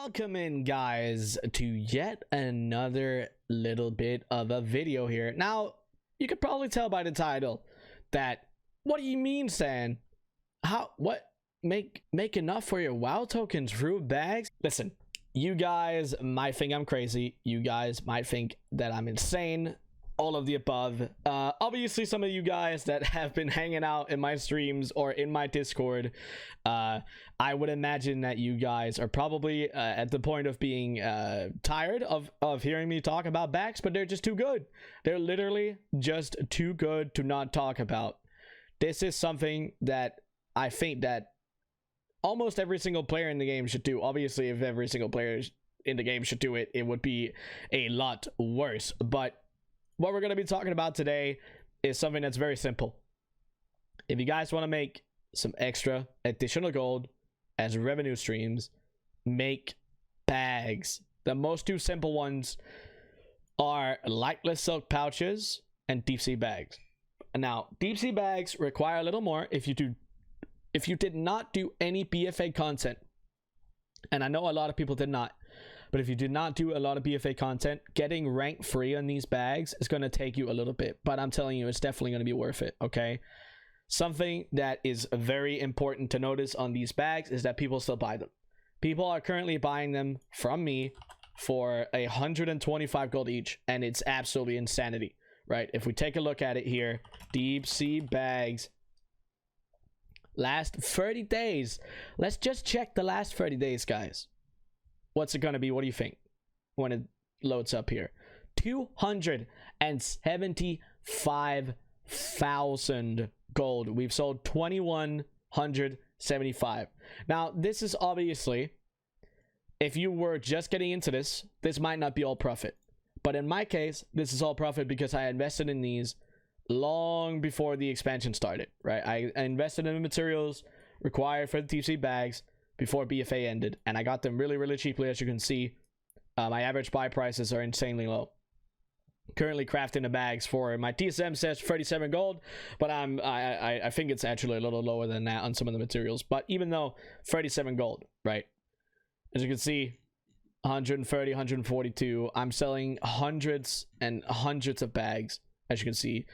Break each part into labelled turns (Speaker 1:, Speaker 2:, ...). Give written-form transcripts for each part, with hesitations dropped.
Speaker 1: Welcome in, guys, to yet another little bit of a video here. Now, you could probably tell by the title that, what do you mean, Stan? Make enough for your WoW tokens through bags? Listen, you guys might think I'm crazy. You guys might think that I'm insane. All of the above. Obviously, some of you guys that have been hanging out in my streams or in my Discord, I would imagine that you guys are probably at the point of being tired of hearing me talk about bags, but they're just too good. They're literally just too good to not talk about. This is something that I think that almost every single player in the game should do. Obviously, if every single player in the game should do it, it would be a lot worse. But what we're going to be talking about today is something that's very simple. If you guys want to make some extra additional gold as revenue streams, make bags. The most two simple ones are Lightless silk pouches and deep sea bags. Now, deep sea bags require a little more if you did not do any BFA content. And I know a lot of people did not. But if you did not do a lot of BFA content, getting rank 3 on these bags is going to take you a little bit. But I'm telling you, it's definitely going to be worth it, okay? Something that is very important to notice on these bags is that people still buy them. People are currently buying them from me for 125 gold each. And it's absolutely insanity, right? If we take a look at it here, deep sea bags. Last 30 days. Let's just check the last 30 days, guys. What's it gonna be? What do you think when it loads up here? 275,000 gold. We've sold 2,175. Now, this is obviously, if you were just getting into this might not be all profit. But in my case, this is all profit because I invested in these long before the expansion started, right? I invested in the materials required for the TC bags before BFA ended, and I got them really cheaply. As you can see, my average buy prices are insanely low. Currently crafting the bags for my TSM says 37 gold, but I think it's actually a little lower than that on some of the materials. But even though 37 gold, right? As you can see, 130, 142. I'm selling hundreds and hundreds of bags. As you can see,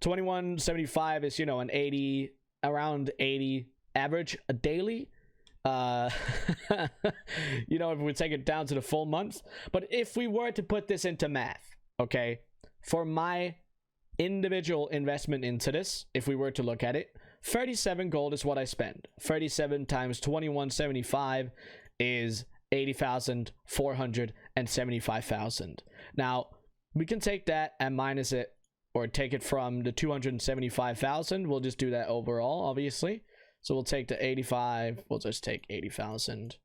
Speaker 1: 2175 is, you know, an 80, around 80 average a daily. You know, if we take it down to the full month. But if we were to put this into math, okay, for my individual investment into this, if we were to look at it, 37 gold is what I spend. 37 times 2175 is 80,475,000. Now we can take that and minus it, or take it from the 275,000. We'll just do that overall, obviously. So we'll take the 85. We'll just take 80,000.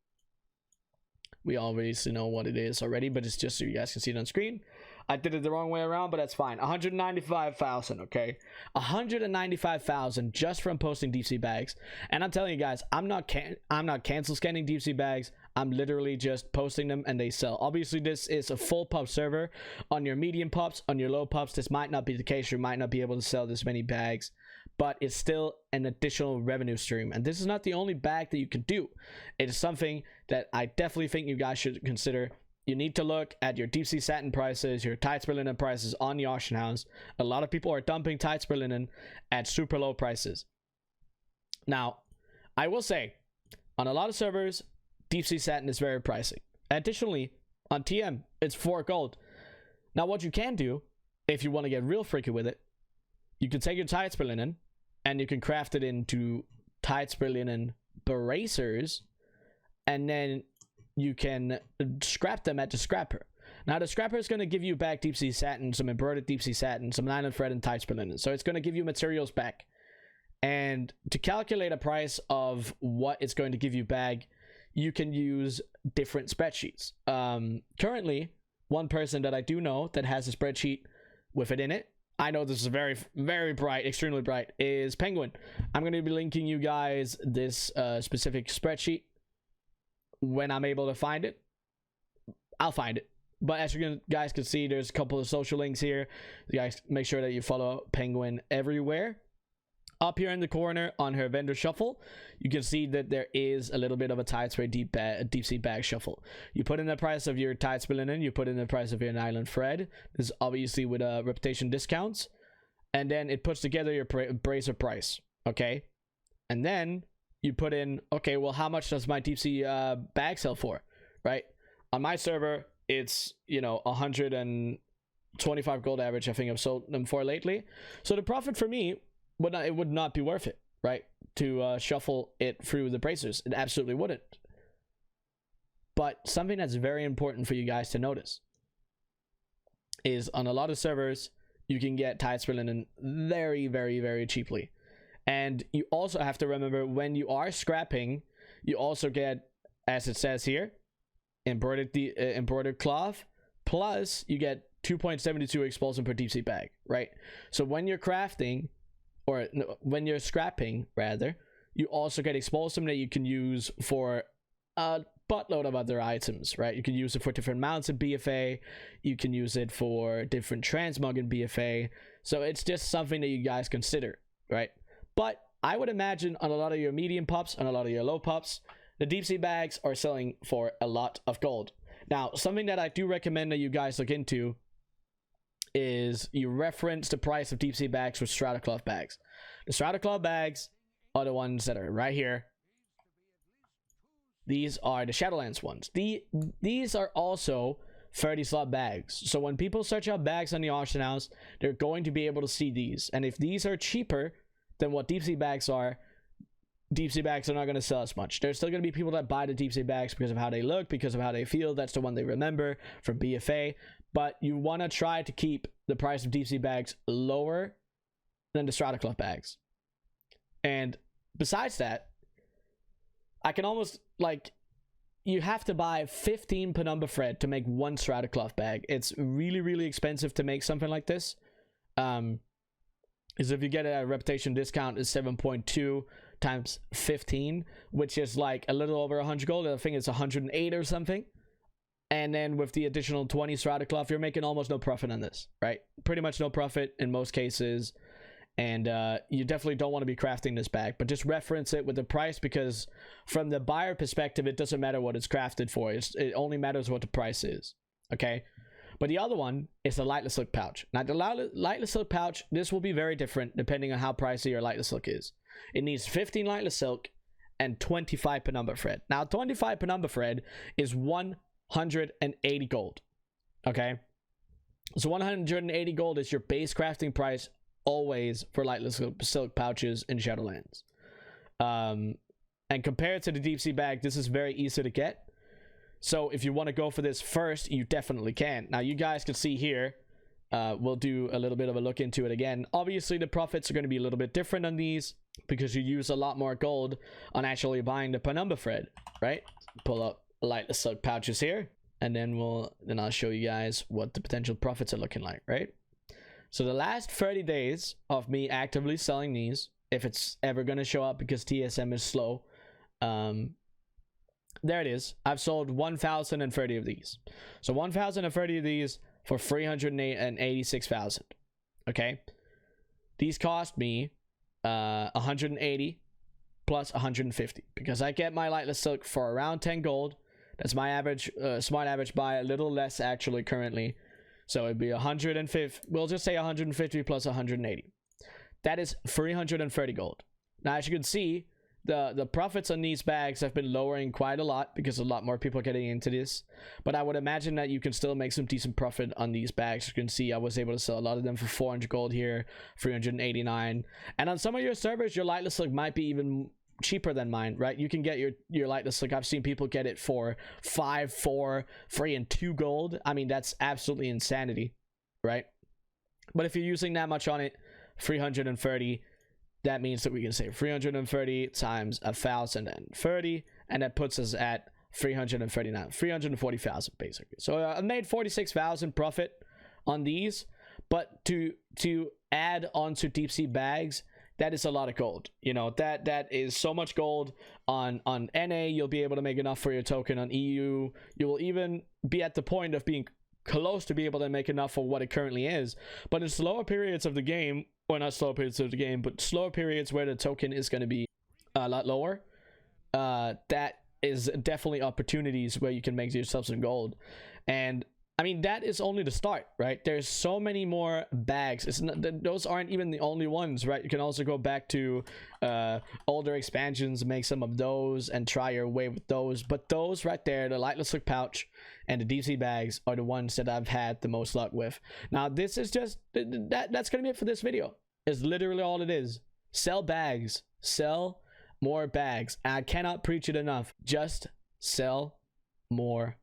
Speaker 1: We obviously know what it is already, but it's just so you guys can see it on screen. I did it the wrong way around, but that's fine. 195,000, okay? 195,000 just from posting deep sea bags. And I'm telling you guys, I'm not cancel scanning deep sea bags. I'm literally just posting them and they sell. Obviously, this is a full pub server. On your medium pubs, on your low pubs, this might not be the case. You might not be able to sell this many bags, but it's still an additional revenue stream. And this is not the only bag that you can do. It is something that I definitely think you guys should consider. You need to look at your deep sea satin prices, your tight spur linen prices on the auction house. A lot of people are dumping tight spur linen at super low prices. Now, I will say, on a lot of servers, deep sea satin is very pricey. Additionally, on TM, it's 4 gold. Now, what you can do, if you want to get real freaky with it, you can take your tight spur linen and you can craft it into tight spur linen bracers, and then you can scrap them at the scrapper. Now, the scrapper is going to give you back deep sea satin, some embroidered deep sea satin, some nylon thread, and tight spur linen. So it's going to give you materials back. And to calculate a price of what it's going to give you back, you can use different spreadsheets. Currently, one person that I do know that has a spreadsheet with it in it, I know this is very bright, extremely bright, is Penguin. I'm going to be linking you guys this specific spreadsheet. When I'm able to find it, I'll find it. But as you guys can see, there's a couple of social links here. You guys make sure that you follow Penguin everywhere. Up here in the corner on her vendor shuffle, you can see that there is a little bit of a tide spray deep sea bag shuffle. You put in the price of your tide spray linen, you put in the price of your nylon thread. This is obviously with reputation discounts, and then it puts together your bracer price. Okay, and then you put in, okay, well, how much does my deep sea bag sell for? Right, on my server, it's 125 gold average. I think I've sold them for lately. So the profit for me, it would not be worth it, right, to shuffle it through the bracers. It absolutely wouldn't. But something that's very important for you guys to notice is on a lot of servers, you can get tide spray linen very, very, very cheaply. And you also have to remember, when you are scrapping, you also get, as it says here, embroidered cloth, plus you get 2.72 expulsion per deep sea bag, right? So when you're crafting, or when you're scrapping rather, you also get expulsion that you can use for a buttload of other items, right? You can use it for different mounts in BFA, you can use it for different transmog in BFA, so it's just something that you guys consider, right? But I would imagine on a lot of your medium pups and a lot of your low pups, the deep sea bags are selling for a lot of gold. Now, something that I do recommend that you guys look into is you reference the price of deep sea bags with strata cloth bags. The strata cloth bags are the ones that are right here. These are the Shadowlands ones. These are also 30 slot bags. So when people search out bags on the auction house, they're going to be able to see these. And if these are cheaper than what deep sea bags are, deep sea bags are not going to sell as much. There's still going to be people that buy the deep sea bags because of how they look, because of how they feel. That's the one they remember from BFA. But you want to try to keep the price of deep sea bags lower than the strata cloth bags. And besides that, I can almost, like, you have to buy 15 penumbra thread to make one strata cloth bag. It's really, really expensive to make something like this. Is if you get a reputation discount is 7.2 times 15, which is like a little over 100 gold. I think it's 108 or something. And then with the additional 20 strata cloth, you're making almost no profit on this, right? Pretty much no profit in most cases. And you definitely don't want to be crafting this bag, but just reference it with the price, because from the buyer perspective, it doesn't matter what it's crafted for. It only matters what the price is, okay? But the other one is the Lightless Silk pouch. Now, the Lightless Silk pouch, this will be very different depending on how pricey your Lightless Silk is. It needs 15 Lightless Silk and 25 penumbra thread. Now, 25 penumbra thread is 180 gold, okay? So 180 gold is your base crafting price always for Lightless Silk pouches in Shadowlands. And compared to the deep sea bag, this is very easy to get. So if you want to go for this first, you definitely can. Now, you guys can see here, we'll do a little bit of a look into it again. Obviously, the profits are going to be a little bit different on these because you use a lot more gold on actually buying the penumbra thread, right? Pull up Lightless Silk pouches here, and then I'll show you guys what the potential profits are looking like, right? So the last 30 days of me actively selling these, if it's ever going to show up because TSM is slow, there it is. I've sold 1,030 of these. So 1,030 of these for 386,000. Okay. These cost me 180 plus 150 because I get my Lightless Silk for around 10 gold. That's my average, smart average buy, a little less actually currently. So it'd be 150. We'll just say 150 plus 180. That is 330 gold. Now, as you can see, the profits on these bags have been lowering quite a lot because a lot more people are getting into this. But I would imagine that you can still make some decent profit on these bags. You can see I was able to sell a lot of them for 400 gold here, 389. And on some of your servers, your Lightless Silk might be even cheaper than mine, right? You can get your Lightless Silk. I've seen people get it for 5, 4, 3, and 2 gold. I mean, that's absolutely insanity, right? But if you're using that much on it, 330, that means that we can say 330 times 1,030, and that puts us at 340,000 basically. So I made 46,000 profit on these, but to add onto deep sea bags, that is a lot of gold. You know, that is so much gold. On NA, you'll be able to make enough for your token. On EU, you will even be at the point of being close to be able to make enough for what it currently is. But in slower periods of the game, or not slower periods of the game, but slower periods where the token is going to be a lot lower, that is definitely opportunities where you can make yourself some gold. And I mean, that is only the start, right? There's so many more bags. It's not, those aren't even the only ones, right? You can also go back to older expansions, make some of those, and try your way with those. But those right there, the Lightless Hook Pouch and the DC bags, are the ones that I've had the most luck with. Now, this is just, that's going to be it for this video. It's literally all it is. Sell bags. Sell more bags. I cannot preach it enough. Just sell more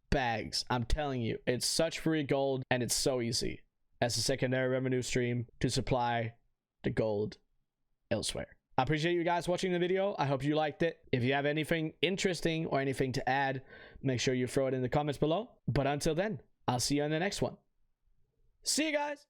Speaker 1: bags. I'm telling you, it's such free gold, and it's so easy as a secondary revenue stream to supply the gold elsewhere. I appreciate you guys watching the video. I hope you liked it. If you have anything interesting or anything to add, make sure you throw it in the comments below. But until then, I'll see you on the next one. See you guys.